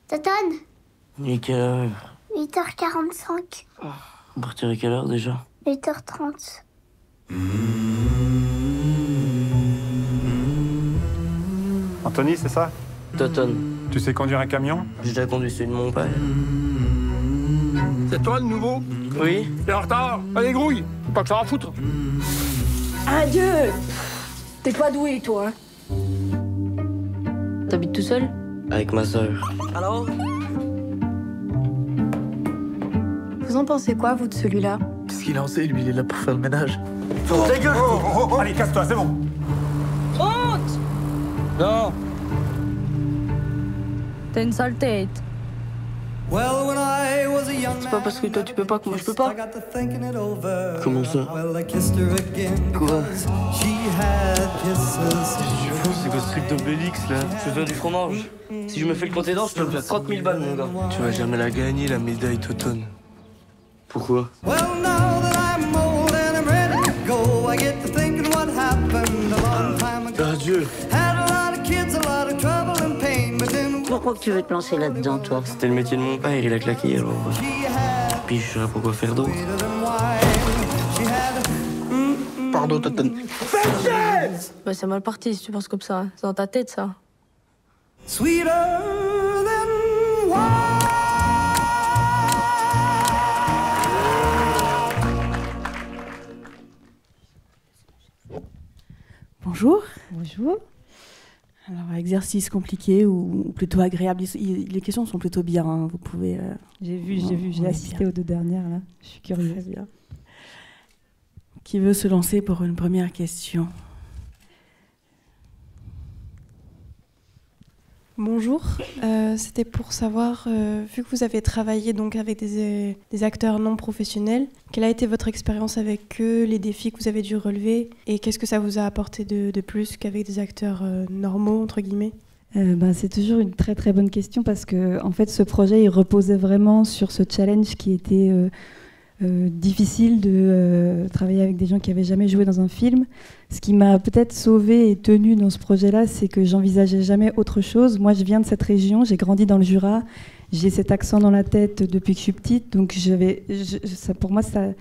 Toton, Il est quelle heure? 8h45. On partirait quelle heure déjà? 8h30. Anthony, c'est ça? Toton. Tu sais conduire un camion? J'ai déjà conduit celui de mon père. C'est toi le nouveau? Oui? T'es en retard? Allez, grouille! Pas que ça en foutre! Adieu! T'es pas doué, toi, hein? T'habites tout seul? Avec ma sœur. Alors? Vous en pensez quoi, vous, de celui-là? Qu'est-ce qu'il en sait, lui? Il est là pour faire le ménage. Ta gueule! Allez, casse-toi, c'est bon! Honte! Non! T'as une sale tête. C'est pas parce que toi tu peux pas que moi je peux pas. Comment ça? Quoi? C'est quoi ce truc d'Obélix là? Je veux faire du fromage. Si je me fais le compter d'or, je peux me faire 30 000 balles, mon gars. Tu vas jamais la gagner, la médaille Toton. Pourquoi? Adieu. Pourquoi que tu veux te lancer là-dedans, toi? C'était le métier de mon père, il a claqué alors. Puis je saurais pas quoi faire d'autre. Pardon, Toton. Bah, c'est mal parti si tu penses comme ça. C'est dans ta tête, ça. Bonjour. Bonjour. Alors, exercice compliqué ou plutôt agréable. Les questions sont plutôt bien, hein. Vous pouvez... j'ai assisté aux 2 dernières, là. Je suis curieuse. Bien. Qui veut se lancer pour une première question? Bonjour, c'était pour savoir, vu que vous avez travaillé donc avec des acteurs non professionnels, quelle a été votre expérience avec eux, les défis que vous avez dû relever, et qu'est-ce que ça vous a apporté de plus qu'avec des acteurs normaux, entre guillemets? C'est toujours une très très bonne question parce que en fait, ce projet il reposait vraiment sur ce challenge qui était difficile de travailler avec des gens qui n'avaient jamais joué dans un film. Ce qui m'a peut-être sauvée et tenue dans ce projet-là, c'est que j'envisageais jamais autre chose. Moi, je viens de cette région, j'ai grandi dans le Jura, j'ai cet accent dans la tête depuis que je suis petite, donc pour moi, ça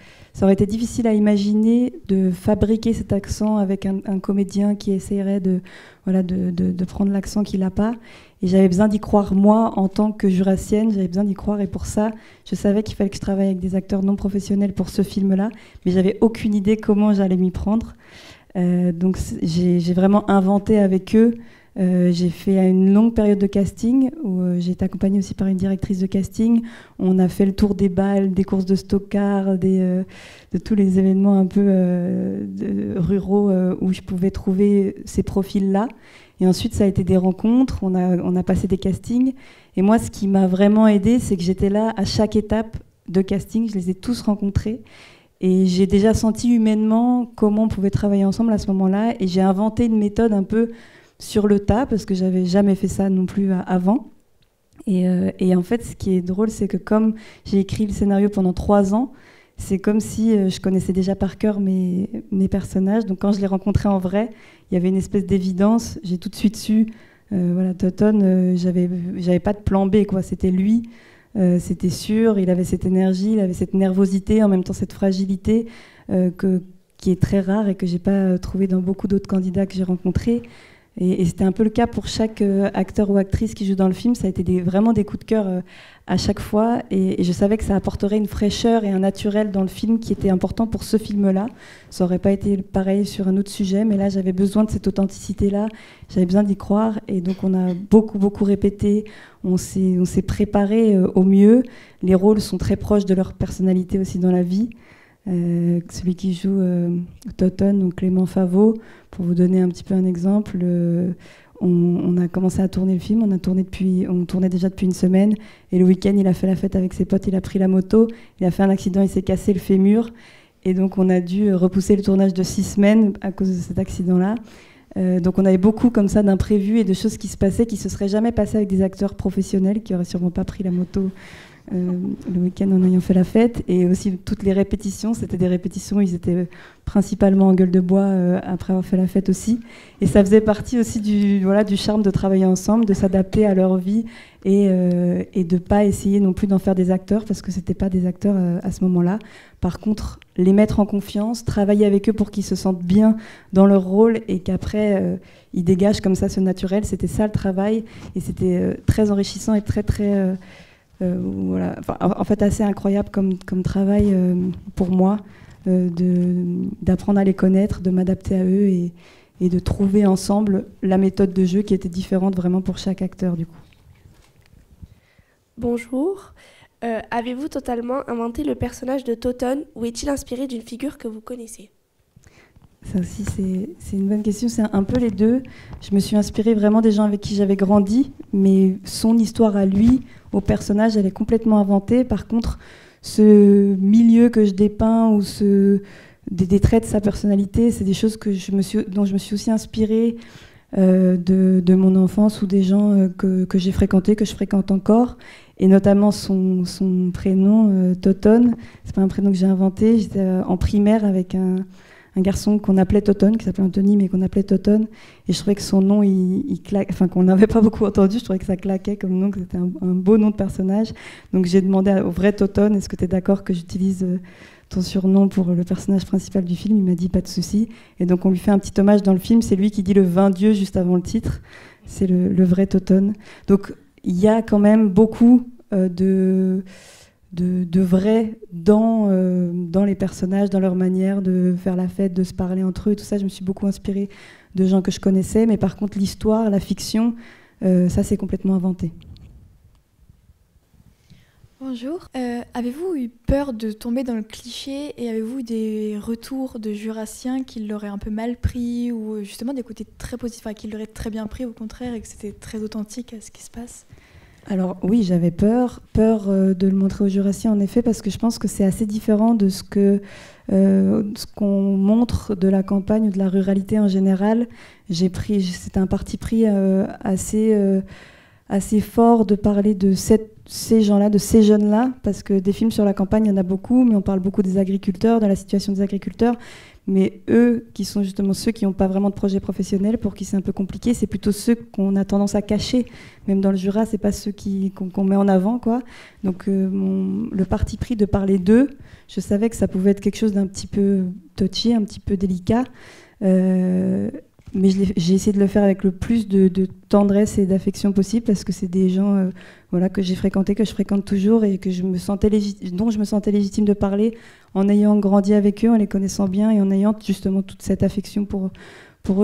aurait été difficile à imaginer de fabriquer cet accent avec un comédien qui essaierait de prendre l'accent qu'il n'a pas. Et j'avais besoin d'y croire, moi, en tant que jurassienne, j'avais besoin d'y croire. Et pour ça, je savais qu'il fallait que je travaille avec des acteurs non professionnels pour ce film-là, mais j'avais aucune idée comment j'allais m'y prendre. Donc j'ai vraiment inventé avec eux. J'ai fait une longue période de casting où j'ai été accompagnée aussi par une directrice de casting. On a fait le tour des balles, des courses de stockard, de tous les événements un peu ruraux où je pouvais trouver ces profils-là. Et ensuite, ça a été des rencontres, on a passé des castings. Et moi, ce qui m'a vraiment aidée, c'est que j'étais là à chaque étape de casting. Je les ai tous rencontrés. Et j'ai déjà senti humainement comment on pouvait travailler ensemble à ce moment-là. Et j'ai inventé une méthode un peu sur le tas, parce que j'avais jamais fait ça non plus avant. Et en fait, ce qui est drôle, c'est que comme j'ai écrit le scénario pendant 3 ans, c'est comme si je connaissais déjà par cœur mes personnages. Donc quand je les rencontrais en vrai, il y avait une espèce d'évidence. J'ai tout de suite su, Toton, j'avais pas de plan B, quoi. C'était lui, c'était sûr. Il avait cette énergie, il avait cette nervosité, en même temps cette fragilité qui est très rare et que j'ai pas trouvé dans beaucoup d'autres candidats que j'ai rencontrés. Et c'était un peu le cas pour chaque acteur ou actrice qui joue dans le film. Ça a été vraiment des coups de cœur à chaque fois. Et je savais que ça apporterait une fraîcheur et un naturel dans le film qui était important pour ce film-là. Ça n'aurait pas été pareil sur un autre sujet, mais là, j'avais besoin de cette authenticité-là. J'avais besoin d'y croire. Et donc, on a beaucoup, beaucoup répété. On s'est préparé au mieux. Les rôles sont très proches de leur personnalité aussi dans la vie. Celui qui joue Toton, donc Clément Favot, pour vous donner un petit peu un exemple, on a commencé à tourner le film, on tournait déjà depuis une semaine, et le week-end il a fait la fête avec ses potes, il a pris la moto, il a fait un accident, il s'est cassé le fémur, et donc on a dû repousser le tournage de 6 semaines à cause de cet accident-là. Donc on avait beaucoup comme ça d'imprévus et de choses qui se passaient qui se seraient jamais passées avec des acteurs professionnels qui auraient sûrement pas pris la moto le week-end en ayant fait la fête. Et aussi toutes les répétitions, c'était des répétitions où ils étaient principalement en gueule de bois après avoir fait la fête aussi. Et ça faisait partie aussi du charme de travailler ensemble, de s'adapter à leur vie et de ne pas essayer non plus d'en faire des acteurs, parce que ce n'étaient pas des acteurs à ce moment-là. Par contre, les mettre en confiance, travailler avec eux pour qu'ils se sentent bien dans leur rôle et qu'après, ils dégagent comme ça ce naturel, c'était ça le travail. Et c'était très enrichissant et très... voilà. Enfin, en fait, assez incroyable comme travail pour moi, d'apprendre à les connaître, de m'adapter à eux et de trouver ensemble la méthode de jeu qui était différente vraiment pour chaque acteur du coup. Bonjour. Avez-vous totalement inventé le personnage de Toton ou est-il inspiré d'une figure que vous connaissez? Ça aussi, c'est une bonne question. C'est un peu les deux. Je me suis inspirée vraiment des gens avec qui j'avais grandi, mais son histoire à lui, au personnage, elle est complètement inventée. Par contre, ce milieu que je dépeins ou des traits de sa personnalité, c'est des choses dont je me suis aussi inspirée de mon enfance ou des gens que j'ai fréquentés, que je fréquente encore. Et notamment son prénom, Toton. C'est pas un prénom que j'ai inventé. J'étais en primaire avec un garçon qu'on appelait Toton, qui s'appelait Anthony, mais qu'on appelait Toton. Et je trouvais que son nom, il claque, enfin qu'on n'avait pas beaucoup entendu. Je trouvais que ça claquait comme nom, que c'était un beau nom de personnage. Donc j'ai demandé au vrai Toton, est-ce que tu es d'accord que j'utilise ton surnom pour le personnage principal du film? Il m'a dit pas de souci. Et donc on lui fait un petit hommage dans le film. C'est lui qui dit le vin Dieu juste avant le titre. C'est le vrai Toton. Donc il y a quand même beaucoup de vrai dans les personnages, dans leur manière de faire la fête, de se parler entre eux et tout ça. Je me suis beaucoup inspirée de gens que je connaissais, mais par contre l'histoire, la fiction, ça c'est complètement inventé. Bonjour. Avez-vous eu peur de tomber dans le cliché et avez-vous eu des retours de Jurassiens qui l'auraient un peu mal pris ou justement des côtés très positifs, qui l'auraient très bien pris au contraire et que c'était très authentique à ce qui se passe? Alors oui, j'avais peur de le montrer aux Jurassiens en effet, parce que je pense que c'est assez différent de ce qu'on montre de la campagne ou de la ruralité en général. C'était un parti pris assez fort de parler de ces gens-là, de ces jeunes-là, parce que des films sur la campagne, il y en a beaucoup, mais on parle beaucoup des agriculteurs, de la situation des agriculteurs. Mais eux, qui sont justement ceux qui n'ont pas vraiment de projet professionnel, pour qui c'est un peu compliqué, c'est plutôt ceux qu'on a tendance à cacher. Même dans le Jura, c'est pas ceux qu'on met en avant, quoi. Donc le parti pris de parler d'eux, je savais que ça pouvait être quelque chose d'un petit peu touchy, un petit peu délicat. Mais j'ai essayé de le faire avec le plus de tendresse et d'affection possible, parce que c'est des gens que j'ai fréquentés, que je fréquente toujours et que dont je me sentais légitime de parler en ayant grandi avec eux, en les connaissant bien et en ayant justement toute cette affection pour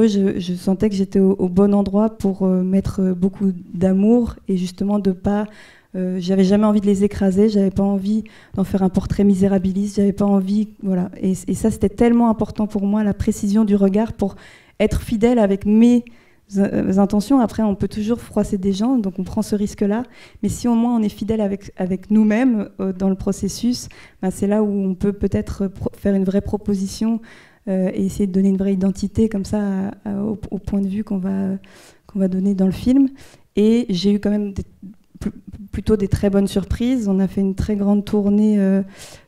eux. Je sentais que j'étais au bon endroit pour mettre beaucoup d'amour et justement de pas... j'avais jamais envie de les écraser, j'avais pas envie d'en faire un portrait misérabiliste, j'avais pas envie... Voilà. Et ça, c'était tellement important pour moi, la précision du regard, pour être fidèle avec mes intentions. Après, on peut toujours froisser des gens, donc on prend ce risque-là. Mais si au moins on est fidèle avec nous-mêmes dans le processus, c'est là où on peut peut-être faire une vraie proposition et essayer de donner une vraie identité comme ça au point de vue qu'on va donner dans le film. Et j'ai eu quand même plutôt des très bonnes surprises. On a fait une très grande tournée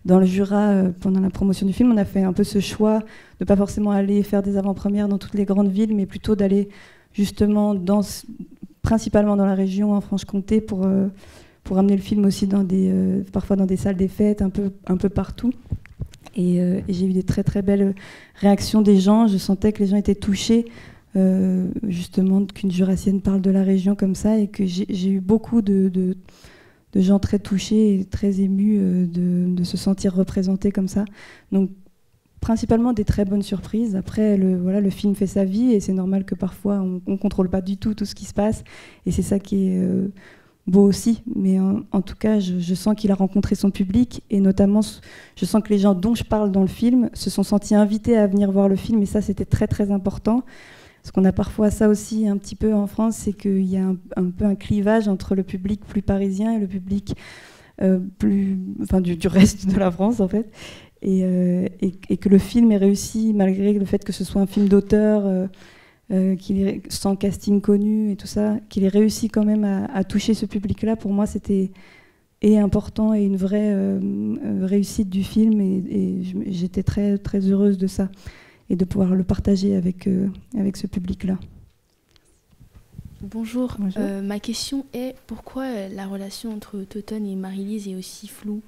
dans le Jura pendant la promotion du film. On a fait un peu ce choix de pas forcément aller faire des avant-premières dans toutes les grandes villes, mais plutôt d'aller justement principalement dans la région, en Franche-Comté, pour amener le film aussi parfois dans des salles des fêtes, un peu partout. Et j'ai eu des très très belles réactions des gens. Je sentais que les gens étaient touchés justement qu'une Jurassienne parle de la région comme ça, et que j'ai eu beaucoup de gens très touchés et très émus de se sentir représentés comme ça. Donc principalement des très bonnes surprises. Après, le film fait sa vie et c'est normal que parfois on ne contrôle pas du tout ce qui se passe, et c'est ça qui est beau aussi. Mais en tout cas, je sens qu'il a rencontré son public, et notamment je sens que les gens dont je parle dans le film se sont sentis invités à venir voir le film, et ça c'était très très important. Parce qu'on a parfois ça aussi un petit peu en France, c'est qu'il y a un peu un clivage entre le public plus parisien et le public du reste de la France en fait. Et que le film est réussi, malgré le fait que ce soit un film d'auteur, sans casting connu et tout ça, qu'il ait réussi quand même à toucher ce public-là. Pour moi, c'était est important et une vraie réussite du film. Et j'étais très, très heureuse de ça et de pouvoir le partager avec ce public-là. Bonjour. Ma question est pourquoi la relation entre Toton et Marie-Lise est aussi floue?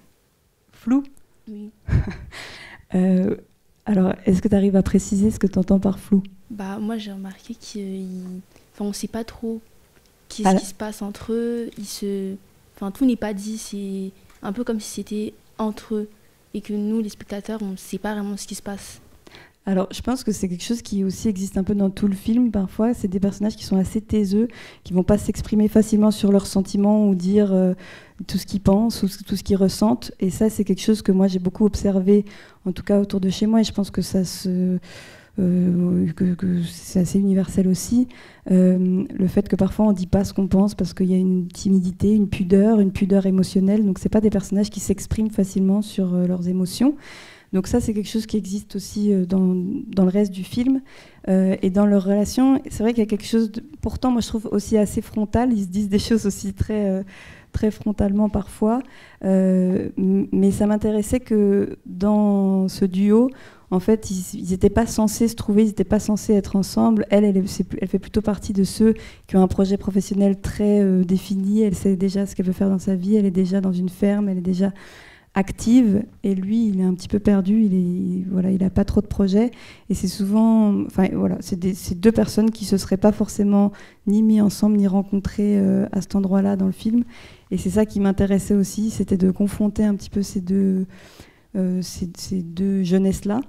Floue? Oui. Alors, est-ce que tu arrives à préciser ce que tu entends par flou? Bah, moi, j'ai remarqué qu'on ne sait pas trop qu'est-ce qui se passe entre eux. Tout n'est pas dit. C'est un peu comme si c'était entre eux et que nous, les spectateurs, on ne sait pas vraiment ce qui se passe. Alors, je pense que c'est quelque chose qui aussi existe un peu dans tout le film. Parfois, c'est des personnages qui sont assez taiseux, qui ne vont pas s'exprimer facilement sur leurs sentiments ou dire tout ce qu'ils pensent ou tout ce qu'ils ressentent. Et ça, c'est quelque chose que moi, j'ai beaucoup observé, en tout cas autour de chez moi. Et je pense que ça que c'est assez universel aussi. Le fait que parfois, on ne dit pas ce qu'on pense parce qu'il y a une timidité, une pudeur émotionnelle. Donc, ce n'est pas des personnages qui s'expriment facilement sur leurs émotions. Donc ça, c'est quelque chose qui existe aussi dans le reste du film. Et dans leur relation, c'est vrai qu'il y a quelque chose, pourtant, moi, je trouve aussi assez frontal. Ils se disent des choses aussi très, très frontalement parfois. Mais ça m'intéressait que dans ce duo, en fait, ils n'étaient pas censés se trouver, ils n'étaient pas censés être ensemble. Elle fait plutôt partie de ceux qui ont un projet professionnel très défini. Elle sait déjà ce qu'elle veut faire dans sa vie. Elle est déjà dans une ferme, elle est déjà active, et lui, il est un petit peu perdu, il n'a pas trop de projets, et c'est souvent, c'est deux personnes qui se seraient pas forcément ni mis ensemble, ni rencontrées à cet endroit-là dans le film, et c'est ça qui m'intéressait aussi, c'était de confronter un petit peu ces deux jeunesses-là,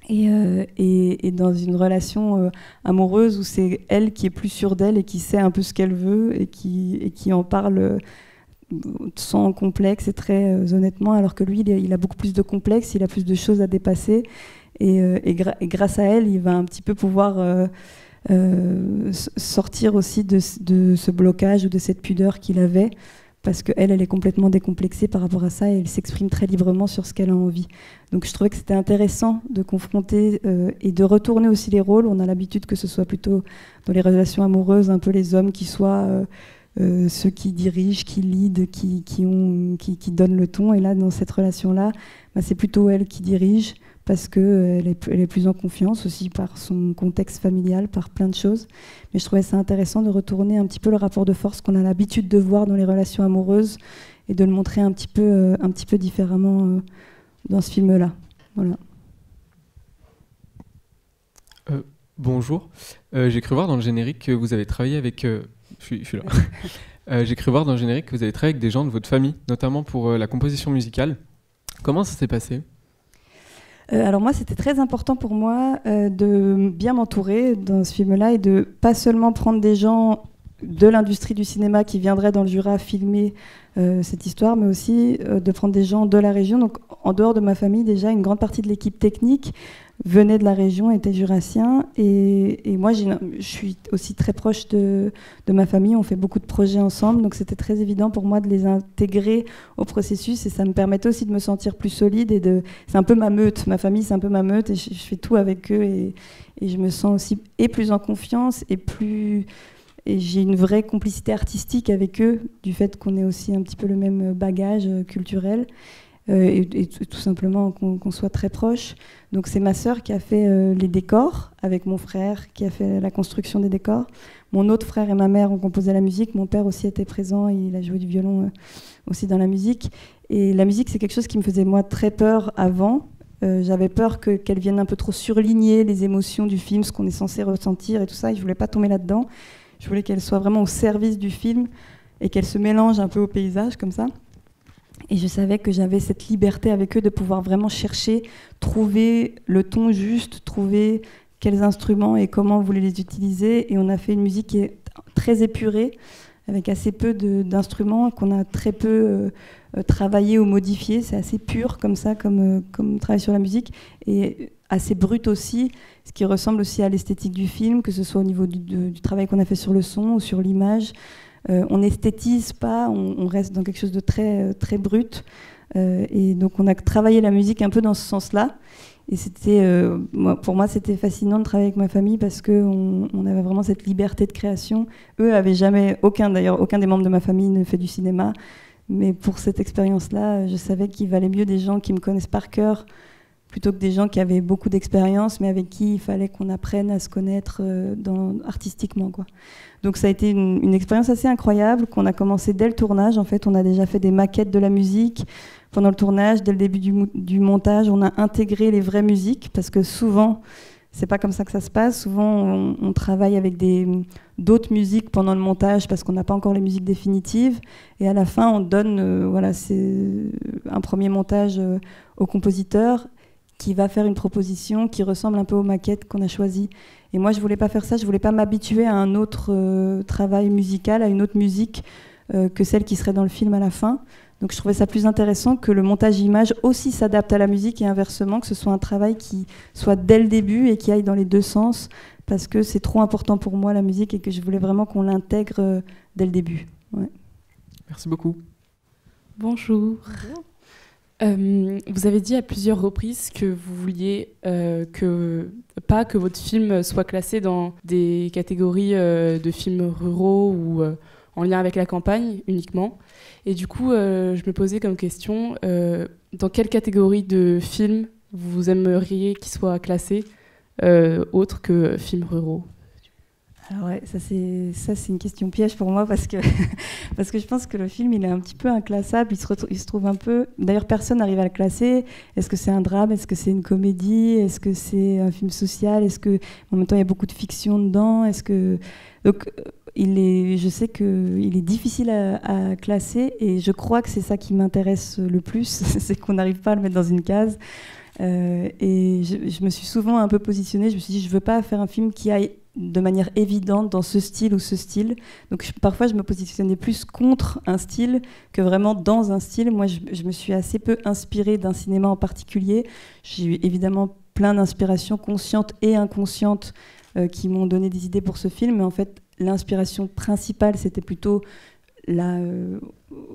et dans une relation amoureuse où c'est elle qui est plus sûre d'elle et qui sait un peu ce qu'elle veut, et qui en parle sans complexe et très honnêtement, alors que lui, il a beaucoup plus de complexes, il a plus de choses à dépasser, et grâce à elle, il va un petit peu pouvoir sortir aussi de ce blocage ou de cette pudeur qu'il avait, parce qu'elle est complètement décomplexée par rapport à ça, et elle s'exprime très librement sur ce qu'elle a envie. Donc je trouvais que c'était intéressant de confronter et de retourner aussi les rôles. On a l'habitude que ce soit plutôt dans les relations amoureuses, un peu les hommes qui soient ceux qui dirigent, qui lead, qui donnent le ton. Et là, dans cette relation-là, c'est plutôt elle qui dirige, parce qu'elle est plus en confiance aussi par son contexte familial, par plein de choses. Mais je trouvais ça intéressant de retourner un petit peu le rapport de force qu'on a l'habitude de voir dans les relations amoureuses et de le montrer un petit peu différemment dans ce film-là. Voilà. Bonjour. J'ai cru voir dans le générique que vous avez travaillé avec... Je suis là. J'ai cru voir dans le générique que vous avez travaillé avec des gens de votre famille, notamment pour la composition musicale. Comment ça s'est passé ? Alors moi, c'était très important pour moi de bien m'entourer dans ce film-là et de pas seulement prendre des gens de l'industrie du cinéma qui viendraient dans le Jura filmer cette histoire, mais aussi de prendre des gens de la région. Donc en dehors de ma famille, déjà, une grande partie de l'équipe technique venait de la région, était jurassien, et moi je suis aussi très proche de ma famille, on fait beaucoup de projets ensemble, donc c'était très évident pour moi de les intégrer au processus, et ça me permettait aussi de me sentir plus solide, c'est un peu ma meute, ma famille c'est un peu ma meute, et je fais tout avec eux, et je me sens aussi plus en confiance, et j'ai une vraie complicité artistique avec eux, du fait qu'on ait aussi un petit peu le même bagage culturel, et tout simplement qu'on soit très proches. Donc c'est ma sœur qui a fait les décors, avec mon frère qui a fait la construction des décors. Mon autre frère et ma mère ont composé la musique. Mon père aussi était présent, il a joué du violon aussi dans la musique. Et la musique, c'est quelque chose qui me faisait moi très peur avant. J'avais peur qu'elle vienne un peu trop surligner les émotions du film, ce qu'on est censé ressentir et tout ça, et je voulais pas tomber là-dedans. Je voulais qu'elle soit vraiment au service du film et qu'elle se mélange un peu au paysage comme ça. Et je savais que j'avais cette liberté avec eux de pouvoir vraiment chercher, trouver le ton juste, trouver quels instruments et comment on voulait les utiliser. Et on a fait une musique qui est très épurée, avec assez peu d'instruments, qu'on a très peu travaillé ou modifié. C'est assez pur comme ça, comme travail sur la musique, et assez brut aussi, ce qui ressemble aussi à l'esthétique du film, que ce soit au niveau du travail qu'on a fait sur le son ou sur l'image. On n'esthétise pas, on reste dans quelque chose de très, très brut. Et donc on a travaillé la musique un peu dans ce sens-là. Et pour moi, c'était fascinant de travailler avec ma famille parce qu'on avait vraiment cette liberté de création. Eux avaient jamais, aucun des membres de ma famille ne fait du cinéma. Mais pour cette expérience-là, je savais qu'il valait mieux des gens qui me connaissent par cœur plutôt que des gens qui avaient beaucoup d'expérience, mais avec qui il fallait qu'on apprenne à se connaître artistiquement, quoi. Donc ça a été une expérience assez incroyable qu'on a commencé dès le tournage. En fait, on a déjà fait des maquettes de la musique. Pendant le tournage, dès le début du montage, on a intégré les vraies musiques, parce que souvent, c'est pas comme ça que ça se passe. Souvent, on travaille avec d'autres musiques pendant le montage parce qu'on n'a pas encore les musiques définitives. Et à la fin, on donne c'est un premier montage au compositeur qui va faire une proposition qui ressemble un peu aux maquettes qu'on a choisies. Et moi, je voulais pas faire ça. Je voulais pas m'habituer à un autre travail musical, à une autre musique que celle qui serait dans le film à la fin. Donc je trouvais ça plus intéressant que le montage image aussi s'adapte à la musique et inversement, que ce soit un travail qui soit dès le début et qui aille dans les deux sens, parce que c'est trop important pour moi la musique et que je voulais vraiment qu'on l'intègre dès le début. Ouais. Merci beaucoup. Bonjour. Vous avez dit à plusieurs reprises que vous vouliez que votre film soit classé dans des catégories de films ruraux ou en lien avec la campagne uniquement. Et du coup, je me posais comme question, dans quelle catégorie de films vous aimeriez qu'il soit classé autre que films ruraux? Alors ouais, ça c'est une question piège pour moi parce que je pense que le film il est un petit peu inclassable, il se trouve un peu. D'ailleurs personne n'arrive à le classer. Est-ce que c'est un drame? Est-ce que c'est une comédie? Est-ce que c'est un film social? Est-ce que en même temps il y a beaucoup de fiction dedans? Donc je sais qu'il est difficile à classer et je crois que c'est ça qui m'intéresse le plus, c'est qu'on n'arrive pas à le mettre dans une case. Et je me suis souvent un peu positionnée, je me suis dit je veux pas faire un film qui aille de manière évidente dans ce style ou ce style. Donc parfois je me positionnais plus contre un style que vraiment dans un style. Moi je me suis assez peu inspirée d'un cinéma en particulier. J'ai eu évidemment plein d'inspirations conscientes et inconscientes qui m'ont donné des idées pour ce film, mais en fait l'inspiration principale c'était plutôt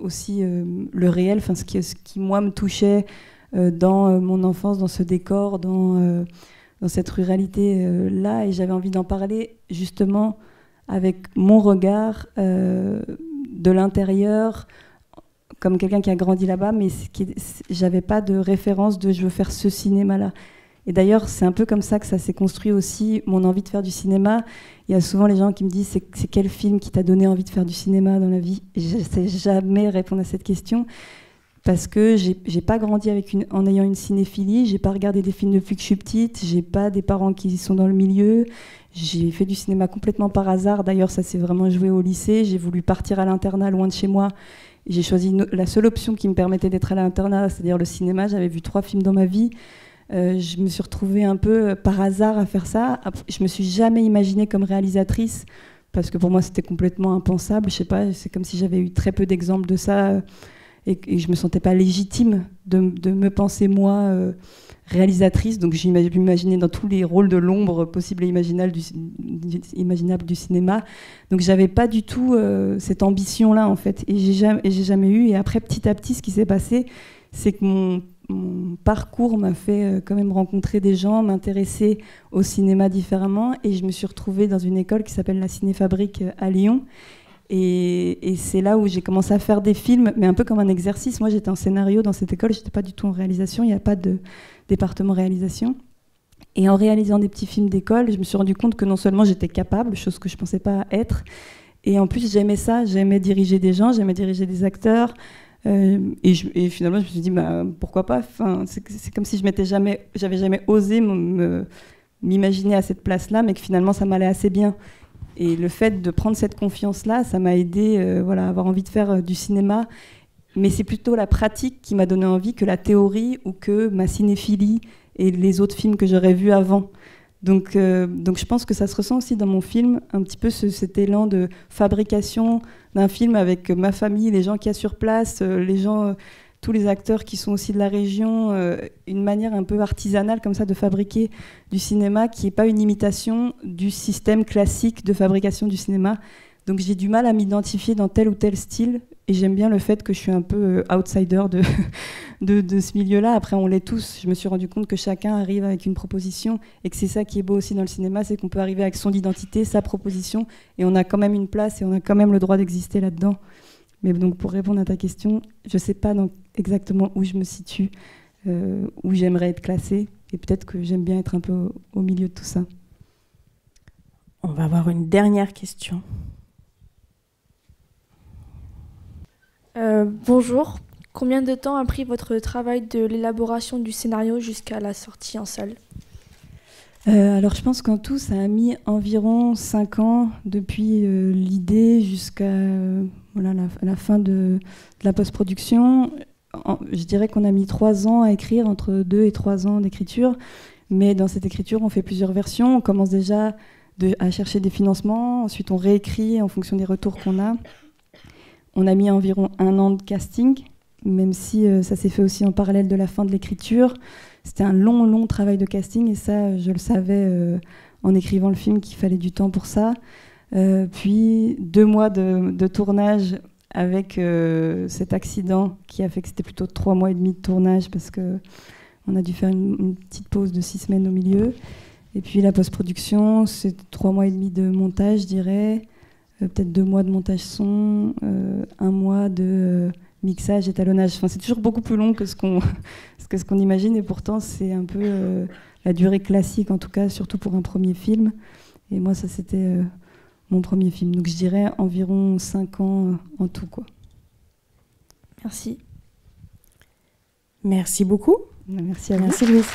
aussi le réel, enfin ce qui moi me touchait dans mon enfance, dans ce décor, dans cette ruralité-là, et j'avais envie d'en parler justement avec mon regard de l'intérieur, comme quelqu'un qui a grandi là-bas, mais j'avais pas de référence de je veux faire ce cinéma-là. Et d'ailleurs, c'est un peu comme ça que ça s'est construit aussi, mon envie de faire du cinéma. Il y a souvent les gens qui me disent c'est quel film qui t'a donné envie de faire du cinéma dans la vie? Et je ne sais jamais répondre à cette question. Parce que j'ai pas grandi en ayant une cinéphilie, j'ai pas regardé des films depuis que je suis petite, j'ai pas des parents qui sont dans le milieu, j'ai fait du cinéma complètement par hasard, d'ailleurs ça s'est vraiment joué au lycée, j'ai voulu partir à l'internat loin de chez moi, j'ai choisi la seule option qui me permettait d'être à l'internat, c'est-à-dire le cinéma, j'avais vu 3 films dans ma vie, je me suis retrouvée un peu par hasard à faire ça, je me suis jamais imaginée comme réalisatrice, parce que pour moi c'était complètement impensable, je sais pas, c'est comme si j'avais eu très peu d'exemples de ça, et je me sentais pas légitime de me penser moi réalisatrice, donc j'imaginais dans tous les rôles de l'ombre possibles et imaginables du cinéma, donc j'avais pas du tout cette ambition là en fait, et j'ai jamais eu. Et après petit à petit ce qui s'est passé c'est que mon parcours m'a fait quand même rencontrer des gens, m'intéresser au cinéma différemment, et je me suis retrouvée dans une école qui s'appelle la Cinéfabrique à Lyon. Et c'est là où j'ai commencé à faire des films, mais un peu comme un exercice. Moi, j'étais en scénario dans cette école, je n'étais pas du tout en réalisation, il n'y a pas de département réalisation. Et en réalisant des petits films d'école, je me suis rendu compte que non seulement j'étais capable, chose que je ne pensais pas être, et en plus j'aimais ça, j'aimais diriger des gens, j'aimais diriger des acteurs. Et finalement, je me suis dit, bah, pourquoi pas, enfin, c'est comme si j'avais jamais osé m'imaginer à cette place-là, mais que finalement, ça m'allait assez bien. Et le fait de prendre cette confiance-là, ça m'a aidé à avoir envie de faire du cinéma. Mais c'est plutôt la pratique qui m'a donné envie que la théorie ou que ma cinéphilie et les autres films que j'aurais vus avant. Donc je pense que ça se ressent aussi dans mon film, un petit peu cet élan de fabrication d'un film avec ma famille, les gens qu'il y a sur place, les gens, tous les acteurs qui sont aussi de la région, une manière un peu artisanale comme ça de fabriquer du cinéma qui n'est pas une imitation du système classique de fabrication du cinéma. Donc j'ai du mal à m'identifier dans tel ou tel style, et j'aime bien le fait que je suis un peu outsider de ce milieu-là. Après, on l'est tous. Je me suis rendu compte que chacun arrive avec une proposition, et que c'est ça qui est beau aussi dans le cinéma, c'est qu'on peut arriver avec son identité, sa proposition, et on a quand même une place, et on a quand même le droit d'exister là-dedans. Mais donc pour répondre à ta question, je ne sais pas exactement où je me situe, où j'aimerais être classée, et peut-être que j'aime bien être un peu au milieu de tout ça. On va avoir une dernière question. Bonjour. Combien de temps a pris votre travail de l'élaboration du scénario jusqu'à la sortie en salle ? Alors je pense qu'en tout, ça a mis environ 5 ans depuis l'idée jusqu'à la fin de la post-production. Je dirais qu'on a mis 3 ans à écrire, entre 2 et 3 ans d'écriture. Mais dans cette écriture, on fait plusieurs versions. On commence déjà à chercher des financements. Ensuite, on réécrit en fonction des retours qu'on a. On a mis environ 1 an de casting, même si ça s'est fait aussi en parallèle de la fin de l'écriture. C'était un long travail de casting, et ça, je le savais en écrivant le film qu'il fallait du temps pour ça. Puis 2 mois de tournage avec cet accident qui a fait que c'était plutôt 3 mois et demi de tournage, parce qu'on a dû faire une petite pause de 6 semaines au milieu. Et puis la post-production, c'est 3 mois et demi de montage, je dirais. Peut-être 2 mois de montage son, 1 mois de mixage, étalonnage. Enfin, c'est toujours beaucoup plus long que ce qu'on imagine, et pourtant c'est un peu la durée classique, en tout cas, surtout pour un premier film. Et moi, ça, c'était mon premier film. Donc je dirais environ 5 ans en tout, quoi. Merci. Merci beaucoup. Merci à vous. Merci Louise.